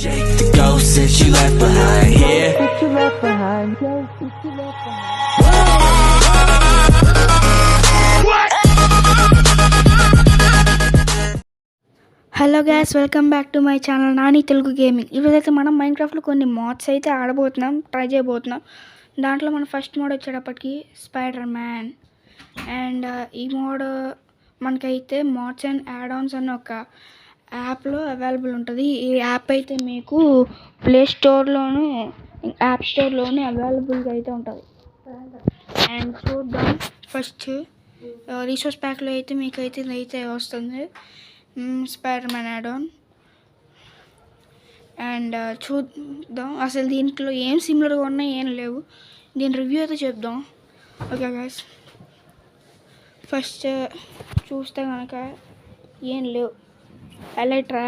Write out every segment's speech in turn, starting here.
Shake the ghost that you left behind here. Hello gas, welcome back to my channel Nani Telugu gaming. ఈరోజైతే మనం మైన్క్రాఫ్ట్లో కొన్ని modes అయితే ఆడబోతున్నాం, try చేయబోతున్నాం. దాంట్లో మన ఫస్ట్ మోడ్ వచ్చేటప్పటికి స్పైడర్ మ్యాన్. అండ్ ఈ మోడ్ మనకైతే మోడ్స్ అండ్ యాడ్ ఆన్స్ అని ఒక యాప్లో అవైలబుల్ ఉంటుంది. ఈ యాప్ అయితే మీకు ప్లే స్టోర్లోను యాప్ స్టోర్లోనే అవైలబుల్గా అయితే ఉంటుంది. అండ్ చూద్దాం. ఫస్ట్ రీసోర్స్ ప్యాక్లో అయితే మీకైతే ఇదైతే వస్తుంది, spider man add on. And చూద్దాం అసలు దీంట్లో ఏం సిమిలర్గా ఉన్నాయి, ఏం లేవు. దీని రివ్యూ అయితే చెప్దాం. ఓకే గైస్, ఫస్ట్ చూస్తే కనుక ఏం లేవు. ఎలైట్రా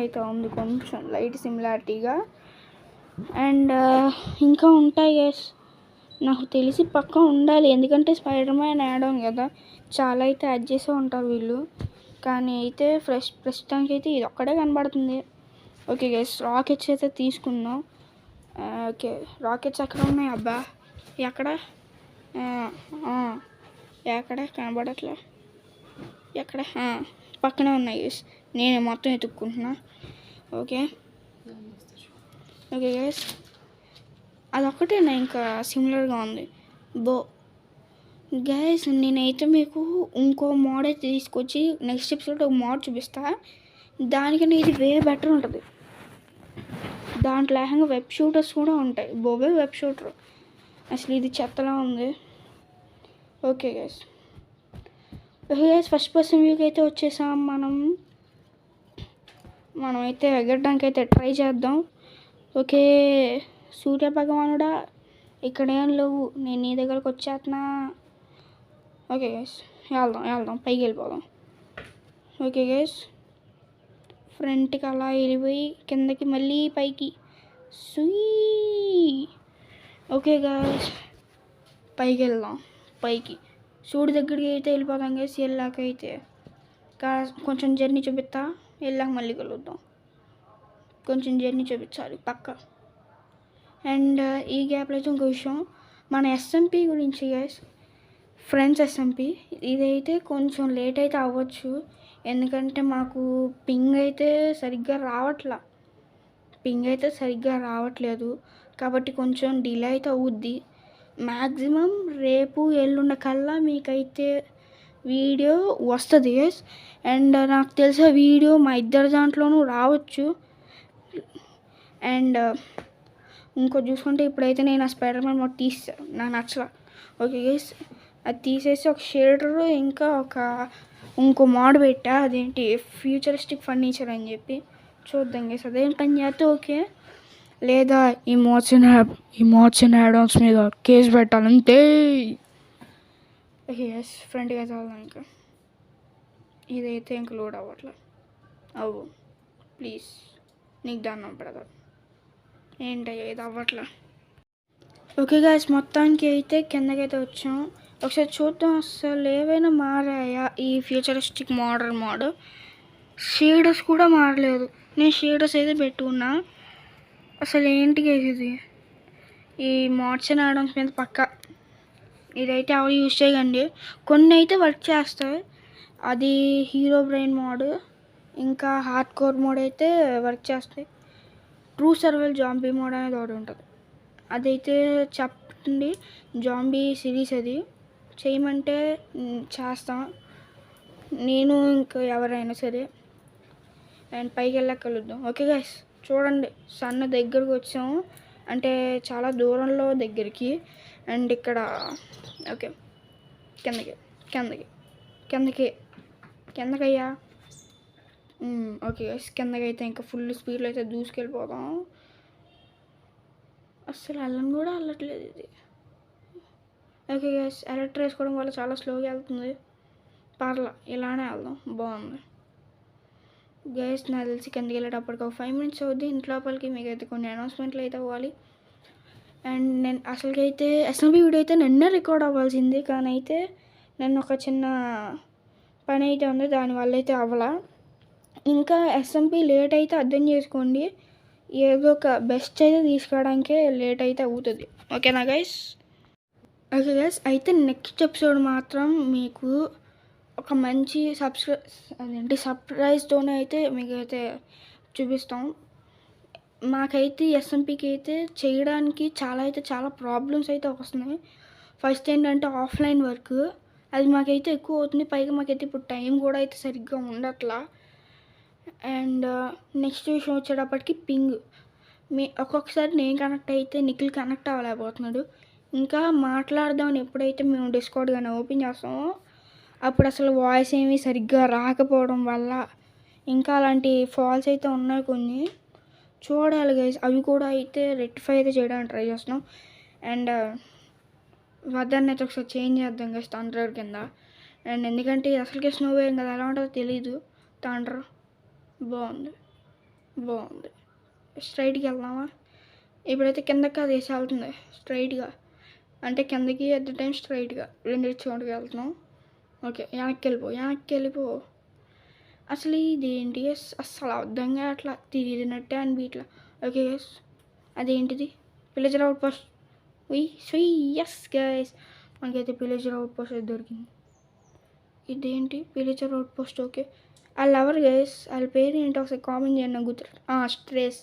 అయితే ఉంది, కొంచెం లైట్ సిమిలారిటీగా. అండ్ ఇంకా ఉంటాయి గైస్, నాకు తెలిసి పక్కా ఉండాలి, ఎందుకంటే స్పైడర్ మ్యాన్ యాడ్ ఆన్ కదా, చాలా అయితే యాడ్ చేసే ఉంటారు వీళ్ళు. కానీ అయితే ప్రస్తుతానికి అయితే ఇది ఒక్కడే కనబడుతుంది. ఓకే గైస్, రాకెట్స్ అయితే తీసుకుందాం. ఓకే, రాకెట్స్ ఎక్కడ ఉన్నాయి అబ్బా? ఎక్కడ కనబడట్లే, ఎక్కడ? పక్కనే ఉన్నాయి గైస్, నేను మొత్తం ఎత్తుక్కుంటున్నా. ఓకే గైస్, అదొక్కటేనా ఇంకా సిమిలర్గా ఉంది? గైస్, నేనైతే మీకు ఇంకో మోడ్ అయితే తీసుకొచ్చి నెక్స్ట్ ఎపిసోడ్ ఒక మోడ్ చూపిస్తా. దానికన్నా ఇది వే బెటర్ ఉంటుంది. దాంట్లో ఏకంగా వెబ్ షూటర్స్ కూడా ఉంటాయి. బోబే వెబ్ షూటర్, అసలు ఇది చెత్తలా ఉంది. ఓకే గైస్, ఫస్ట్ పర్సన్ వ్యూకి అయితే వచ్చేసాం. మనమైతే ఎగరడానికి అయితే ట్రై చేద్దాం. ఓకే, సూర్య భగవానుడా ఇక్కడేం లేవు, నేను నీ దగ్గరకు వచ్చేస్తున్నా. ఓకే గైస్, వెళ్దాం పైకి వెళ్ళిపోదాం. ఓకే గైస్, ఫ్రంట్కి అలా వెళ్ళిపోయి కిందకి మళ్ళీ పైకి ఓకే గైస్, పైకి వెళ్దాం. పైకి సూర్యుడి దగ్గరికి అయితే వెళ్ళిపోదాం గైస్. వెళ్ళాక అయితే కొంచెం జర్నీ చూపిస్తా, వెళ్ళాక మళ్ళీ కలుద్దాం. కొంచెం జర్నీ చూపించాలి పక్క. అండ్ ఈ గ్యాప్లో అయితే ఇంకో విషయం, మన ఎస్ఎంపీ గురించి గైస్, ఫ్రెండ్స్ ఎస్ఎంపీ, ఇదైతే కొంచెం లేట్ అయితే అవ్వచ్చు, ఎందుకంటే మాకు పింగ్ అయితే సరిగ్గా రావట్లేదు, కాబట్టి కొంచెం డిలే అయితే అవుద్ది. మ్యాక్సిమం రేపు ఎల్లుండ కల్లా మీకైతే వీడియో వస్తుంది గైస్. అండ్ నాకు తెలిసే వీడియో మా ఇద్దరి దాంట్లోనూ రావచ్చు. అండ్ ఇంకో చూసుకుంటే ఇప్పుడైతే నేను ఆ స్పైడర్ మ్యాన్ మోడ్ తీసాను, నాకు నచ్చలా. ఓకే గైస్, అది తీసేసి ఒక షేడరు ఇంకా ఇంకో మోడ్ పెట్టా, అదేంటి ఫ్యూచరిస్టిక్ ఫర్నిచర్ అని చెప్పి. చూద్దాం గైస్ అదేం పని చేస్తే ఓకే, లేదా ఈ మోడ్స్ అండ్ యాడ్ ఆన్స్ మీద కేసు పెట్టాలంతే. ఓకే గైస్, ఫ్రంట్గా అయితే వెళ్దాం. ఇంకా ఇదైతే ఇంక లోడ్ అవ్వట్లే. అవ్వు ప్లీజ్, నీకు దాన్ని బ్రదర్, ఏంటయ్యా ఇది అవ్వట్లే. ఓకే గైస్, మొత్తానికి అయితే కిందకైతే వచ్చాం. ఒకసారి చూద్దాం అసలు ఏవైనా మారాయా ఈ ఫ్యూచరిస్టిక్ మోడల్ మోడ్. షేడర్స్ కూడా మారలేదు, నేను షేడర్స్ అయితే పెట్టుకున్నా. అసలు ఏంటి గైస్ ఇది? ఈ మోడ్స్ అండ్ యాడ్ ఆన్స్ మీద పక్క ఇదైతే ఎవరు యూజ్ చేయకండి. కొన్ని అయితే వర్క్ చేస్తాయి, అది హీరో బ్రెయిన్ మోడ్ ఇంకా హార్డ్ కోర్ మోడ్ అయితే వర్క్ చేస్తాయి. ట్రూ సర్వైవల్ జాంబీ మోడ్ అనేది ఒకటి ఉంటుంది, అదైతే చెప్పండి. జాంబీ సిరీస్ అది చేయమంటే చేస్తాం, నేను ఇంకా ఎవరైనా సరే. అండ్ పైకి వెళ్ళాక కలుద్దాం. ఓకే గైస్, చూడండి సన్న దగ్గరకు వచ్చాము, అంటే చాలా దూరంలో దగ్గరికి. అండ్ ఇక్కడ ఓకే, కిందకయ్యా. ఓకే గైస్, కిందకైతే ఇంకా ఫుల్ స్పీడ్లో అయితే దూసుకెళ్ళిపోదాం. అస్సలు వెళ్ళను కూడా వెళ్ళట్లేదు ఇది. ఓకే గైస్, ఎలక్ట్రిక్ వేసుకోవడం వల్ల చాలా స్లోగా వెళ్తుంది. పర్లా, ఇలానే వెళ్దాం, బాగుంది గైస్. నాకు తెలిసి కిందకి వెళ్ళేటప్పటికి ఒక 5 minutes అవుద్ది. ఇంట్లోపలికి మీకు అయితే కొన్ని అనౌన్స్మెంట్లు అయితే అవ్వాలి. అండ్ నేను అసలుకైతే ఎస్ఎంపీ వీడియో అయితే నిన్నే రికార్డ్ అవ్వాల్సింది, కానీ అయితే నేను ఒక చిన్న పని అయితే ఉంది, దానివల్ల అయితే అవ్వాల. ఇంకా ఎస్ఎంపి లేట్ అయితే అర్థం చేసుకోండి, ఏదో ఒక బెస్ట్ అయితే తీసుకోవడానికే లేట్ అయితే అవుతుంది. ఓకేనా గైస్? ఓకే గైస్, అయితే నెక్స్ట్ ఎపిసోడ్ మాత్రం మీకు ఒక మంచి సర్ప్రైజ్తోనే అయితే మీకు అయితే చూపిస్తాం. మాకైతే ఎస్ఎంపికి అయితే చేయడానికి చాలా ప్రాబ్లమ్స్ అయితే వస్తున్నాయి. ఫస్ట్ ఏంటంటే ఆఫ్లైన్ వర్క్, అది మాకైతే ఎక్కువ అవుతుంది. పైగా మాకైతే ఇప్పుడు టైం కూడా అయితే సరిగ్గా ఉండట్లా. అండ్ నెక్స్ట్ విషయం వచ్చేటప్పటికి పింగ్, ఒక్కొక్కసారి నేను కనెక్ట్ అయితే నిఖిల్ కనెక్ట్ అవ్వలేకపోతున్నాడు. ఇంకా మాట్లాడదామని ఎప్పుడైతే మేము డిస్కౌంట్ కానీ ఓపెన్ చేస్తామో అప్పుడు అసలు వాయిస్ ఏమీ సరిగ్గా రాకపోవడం వల్ల ఇంకా అలాంటి ఫాల్స్ అయితే ఉన్నాయి కొన్ని. చూడాలి గైస్, అవి కూడా అయితే రెక్టిఫై అయితే చేయడానికి ట్రై చేస్తున్నాం. అండ్ వెదర్ని అయితే ఒకసారి చేంజ్ చేద్దాం గైస్ థండర్ కింద. అండ్ ఎందుకంటే అసలుకే స్నో వేయం కదా, ఎలా ఉంటుందో తెలీదు. థండర్ బాగుంది. స్ట్రైట్కి వెళ్దామా? ఇప్పుడైతే కిందకి అది వేసి వెళ్తుంది స్ట్రైట్గా, అంటే కిందకి అట్ ద టైం స్ట్రైట్గా రెండు చోటుకి వెళ్తున్నాం. ఓకే, వెనక్కి వెళ్ళిపో. అసలు ఇదేంటి అస్సలు అర్థంగా అట్లా తిరిగినట్టే అనిపించట్లా. ఓకే గైస్, అదేంటిది? Villager outpost. Yes guys, మనకైతే విలేజర్ అవుట్ పోస్ట్ అయితే దొరికింది. ఇదేంటి విలేజర్ అవుట్ పోస్ట్? ఓకే, వాళ్ళు ఎవరు గైస్? వాళ్ళ పేరు ఏంటి ఒకసారి కామెంట్ చేయండి, గుర్తు. స్ట్రేస్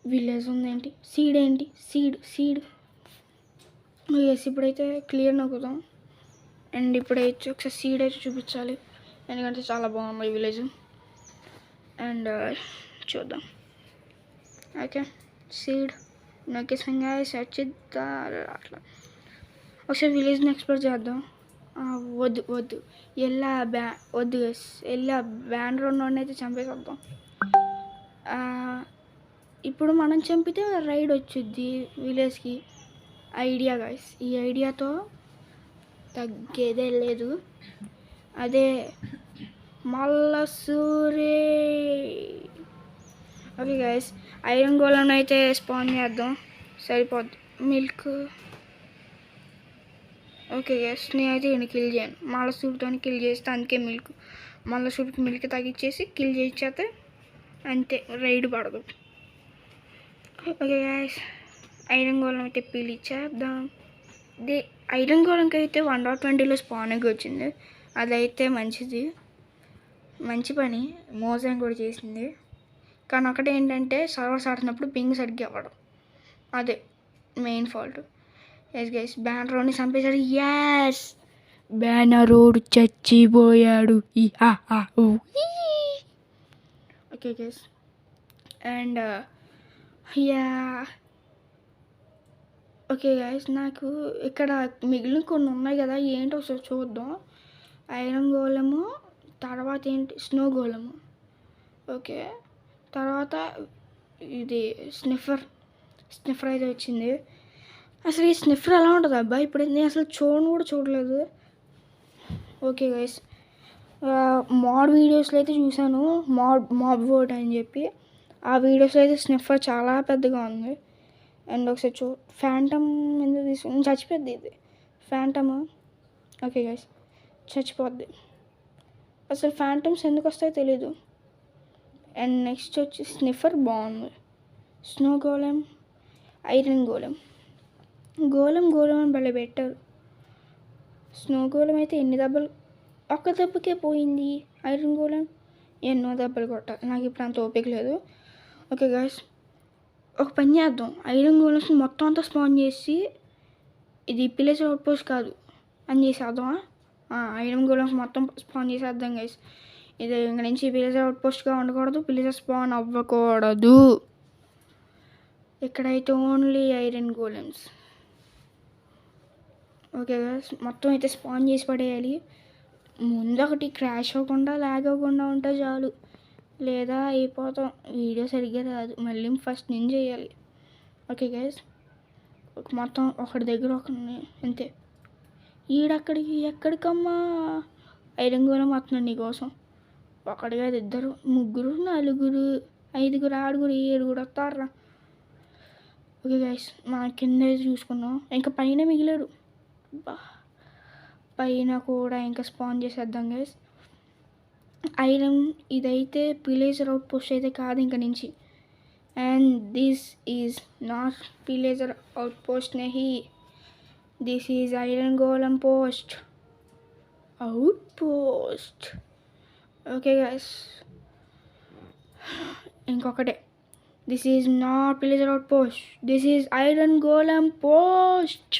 విలేజ్ ఉందేంటి? సీడ్ ఏంటి? సీడ్. ఎస్, ఇప్పుడైతే క్లియర్ నొక్కుదాం. అండ్ ఇప్పుడైతే ఒకసారి సీడ్ అయితే చూపించాలి, ఎందుకంటే చాలా బాగుంది ఈ విలేజ్. అండ్ చూద్దాం. ఓకే, సీడ్ నొక్కేసంగా సచ్చిద్దా అట్లా. ఒకసారి విలేజ్ని ఎక్స్ప్లోర్ చేద్దాం. వద్దు వద్దు వెళ్ళా బ్యాన్ రోడ్ అయితే చంపేసేద్దాం. ఇప్పుడు మనం చంపితే రైడ్ వచ్చిద్ది విలేజ్కి. ఐడియా గైస్, ఈ ఐడియాతో తగ్గేదే లేదు. అదే మల్లసూరే. ఓకే గైస్, ఐరన్ గోళం అయితే స్పాన్ చేద్దాం, సరిపోద్ది. మిల్క్. ఓకే గైస్, నేనైతే ఈయన కిల్ చేయను, మల్లసూరితో కిల్ చేస్తే అందుకే మల్లసూరికి మిల్క్ తగ్గించేసి కిల్ చేస్తే అంతే, రైడ్ పడదు. ఓకే గైస్, ఐరన్ గోళం అయితే పిలిచేద్దాం. ఐరన్ గోళంకి అయితే 1.20లో స్పాన్కి వచ్చింది, అదైతే మంచి పని మోజన్ కూడా చేసింది. కానీ ఒకటి ఏంటంటే సర్వర్స్ ఆడుతున్నప్పుడు పింగ్ సరిగ్గా అవ్వడం, అదే మెయిన్ ఫాల్ట్. ఎస్ గైస్, బ్యానరోడ్ని చంపేశాడు. ఎస్, బ్యానరోడ్ చచ్చిపోయాడు. Okay guys, and okay guys, నాకు ఇక్కడ మిగిలిన కొన్ని ఉన్నాయి కదా, ఏంటో ఒకసారి చూద్దాం. ఐరన్ గోళము, తర్వాత ఏంటి స్నో గోళము. ఓకే, తర్వాత ఇది స్నిఫర్ అయితే వచ్చింది. అసలు ఈ స్నిఫర్ ఎలా ఉంటుంది అబ్బా? ఇప్పుడు నేను అసలు చూడలేదు. ఓకే గైస్, మాడ్ వీడియోస్లో అయితే చూశాను, మాబ్ వర్డ్ అని చెప్పి. ఆ వీడియోస్లో అయితే స్నిఫర్ చాలా పెద్దగా ఉంది. అండ్ ఒకసారి ఫ్యాంటమ్ ఎందుకు తీసుకుని చచ్చిపోద్ది ఇది ఫ్యాంటమ్. Okay guys, చచ్చిపోద్ది. అసలు ఫ్యాంటమ్స్ ఎందుకు వస్తాయో తెలీదు. అండ్ నెక్స్ట్ వచ్చి స్నిఫర్ బాగుంది. స్నో గోళం, ఐరన్ గోళం అని భలే పెట్టారు. స్నో గోళం అయితే ఎన్ని దెబ్బలు, ఒక్క దెబ్బకే పోయింది. ఐరన్ గోళం ఎన్నో దెబ్బలు కొట్టాలి, నాకు ఇప్పుడు అంత ఓపిక లేదు. ఓకే గైస్, ఒక పని చేద్దాం, ఐరన్ గోళమ్స్ మొత్తం అంతా స్పాన్ చేసి ఇది విలేజ్ అవుట్ పోస్ట్ కాదు అని చేసేద్దామా? ఐరన్ గోళమ్స్ మొత్తం స్పాన్ చేసేద్దాం గైస్. ఇది ఇంక నుంచి విలేజ్ అవుట్ పోస్ట్గా ఉండకూడదు, విలేజ్ స్పాన్ అవ్వకూడదు. ఇక్కడైతే ఓన్లీ ఐరన్ గోళమ్స్. ఓకే గైస్, మొత్తం అయితే స్పాన్ చేసి పడేయాలి. ముందు ఒకటి క్రాష్ అవ్వకుండా లాగ్ అవ్వకుండా ఉంటే చాలు, లేదా అయిపోతాం, వీడియో సరిగ్గా రాదు, మళ్ళీ ఫస్ట్ నుంచి చేయాలి. ఓకే గైస్, మొత్తం ఒకటి దగ్గర ఒకరిని అంతే. ఎక్కడికమ్మా ఐరన్ గోళం వస్తున్నాడు నీకోసం. ఒకటి కాదు, 2, 3, 4, 5, 6, 7 వస్తారా? ఓకే గైస్, మా కింద చూసుకున్నాం, ఇంకా పైన మిగిలాడు. పైన కూడా ఇంకా స్పాన్ చేసేద్దాం గైస్. ఐరన్ ఇదైతే పిలేజర్ అవుట్ పోస్ట్ అయితే కాదు ఇంక నుంచి. And this is not pillager outpost నెహి, this is iron golem post outpost. Okay guys, ఇంకొకటే, this is not pillager outpost, this is iron golem post.